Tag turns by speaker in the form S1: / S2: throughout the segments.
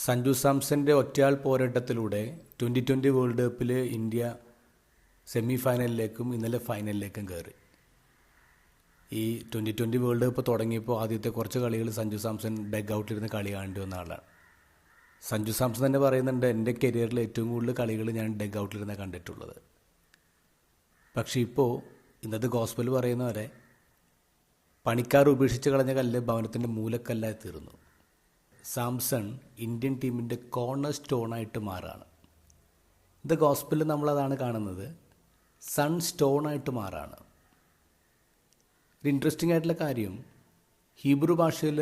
S1: സഞ്ജു സാംസന്റെ ഒറ്റയാൾ പോരാട്ടത്തിലൂടെ 2020 വേൾഡ് കപ്പിൽ India semi ഫൈനലിലേക്കും ഇന്നലെ ഫൈനലിലേക്കും കയറി. ഈ 2020 വേൾഡ് കപ്പ് തുടങ്ങിയപ്പോൾ ആദ്യത്തെ കുറച്ച് കളികൾ സഞ്ജു സാംസൺ ഡഗ് ഔട്ടിലിരുന്ന് കളി കാണേണ്ടി വന്ന ആളാണ്. സഞ്ജു സാംസൺ തന്നെ പറയുന്നുണ്ട്, എൻ്റെ കരിയറിൽ ഏറ്റവും കൂടുതൽ കളികൾ ഞാൻ ഡഗ് ഔട്ടിലിരുന്ന് കണ്ടിട്ടുള്ളത്. പക്ഷേ ഇപ്പോൾ ഇന്നത്തെ ഗോസ്പൽ പറയുന്നവരെ പണിക്കാർ ഉപേക്ഷിച്ച് കളഞ്ഞ കല്ല് ഭവനത്തിൻ്റെ മൂലക്കല്ലായി തീർന്നു. സാംസൺ ഇന്ത്യൻ ടീമിൻ്റെ കോർണർ സ്റ്റോണായിട്ട് മാറാണ്. ഇത് ഗോസ്പലിൽ നമ്മളതാണ് കാണുന്നത്, സൺ സ്റ്റോണായിട്ട് മാറാണ്. ഒരു ഇൻട്രസ്റ്റിംഗ് ആയിട്ടുള്ള കാര്യം, ഹീബ്രു ഭാഷയിൽ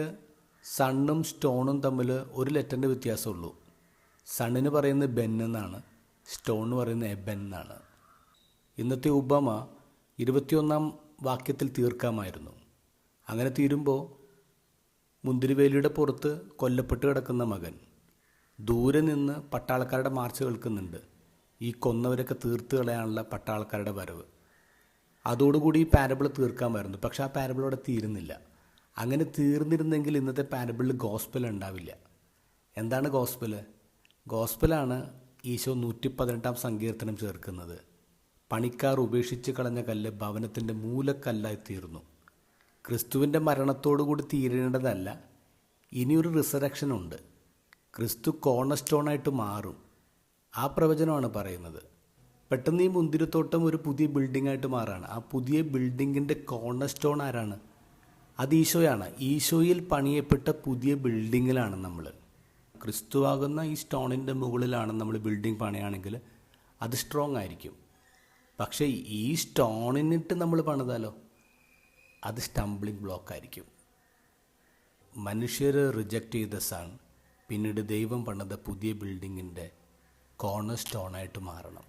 S1: സണ്ണും സ്റ്റോണും തമ്മിൽ ഒരു ലെറ്ററിൻ്റെ വ്യത്യാസമുള്ളൂ. സണ്ണിന് പറയുന്നത് ബെൻ എന്നാണ്, സ്റ്റോണിന് പറയുന്നത് എബൻ എന്നാണ്. ഇന്നത്തെ ഉപമ 21ാം വാക്യത്തിൽ തീർക്കാമായിരുന്നു. അങ്ങനെ തീരുമ്പോൾ മുന്തിരിവേലിയുടെ പുറത്ത് കൊല്ലപ്പെട്ട് കിടക്കുന്ന മകൻ ദൂരെ നിന്ന് പട്ടാളക്കാരുടെ മാർച്ച് കേൾക്കുന്നുണ്ട്. ഈ കൊന്നവരൊക്കെ തീർത്ത് കളയാനുള്ള പട്ടാളക്കാരുടെ വരവ്. അതോടുകൂടി ഈ പാരബിൾ തീർക്കാമായിരുന്നു. പക്ഷെ ആ പാരബിൾ അവിടെ തീരുന്നില്ല. അങ്ങനെ തീർന്നിരുന്നെങ്കിൽ ഇന്നത്തെ പാരബിളിൽ ഗോസ്പൽ ഉണ്ടാവില്ല. എന്താണ് ഗോസ്പൽ? ഗോസ്പലാണ് ഈശോ 118-ാം സങ്കീർത്തനം ചേർക്കുന്നത്. പണിക്കാർ ഉപേക്ഷിച്ച് കളഞ്ഞ കല്ല് ഭവനത്തിൻ്റെ മൂലക്കല്ലായി തീർന്നു. ക്രിസ്തുവിൻ്റെ മരണത്തോടുകൂടി തീരേണ്ടതല്ല, ഇനിയൊരു റിസറക്ഷൻ ഉണ്ട്. ക്രിസ്തു കോർണർ സ്റ്റോണായിട്ട് മാറും. ആ പ്രവചനമാണ് പറയുന്നത്. പെട്ടെന്ന് ഈ മുന്തിരിത്തോട്ടം ഒരു പുതിയ ബിൽഡിംഗായിട്ട് മാറാണ്. ആ പുതിയ ബിൽഡിങ്ങിൻ്റെ കോർണർ സ്റ്റോൺ ആരാണ്? അത് ഈശോയാണ്. ഈശോയിൽ പണിയപ്പെട്ട പുതിയ ബിൽഡിങ്ങിലാണ് നമ്മൾ. ക്രിസ്തുവാകുന്ന ഈ സ്റ്റോണിൻ്റെ മുകളിലാണ് നമ്മൾ ബിൽഡിംഗ് പണിയാണെങ്കിൽ അത് സ്ട്രോങ് ആയിരിക്കും. പക്ഷേ ഈ സ്റ്റോണിനിട്ട് നമ്മൾ പണിതാലോ, അത് സ്റ്റംബ്ലിംഗ് ബ്ലോക്ക് ആയിരിക്കും. മനുഷ്യർ റിജക്റ്റ് ചെയ്ത സൺ പിന്നീട് ദൈവം പണിത പുതിയ ബിൽഡിങ്ങിൻ്റെ കോർണർ സ്റ്റോണായിട്ട് മാറണം.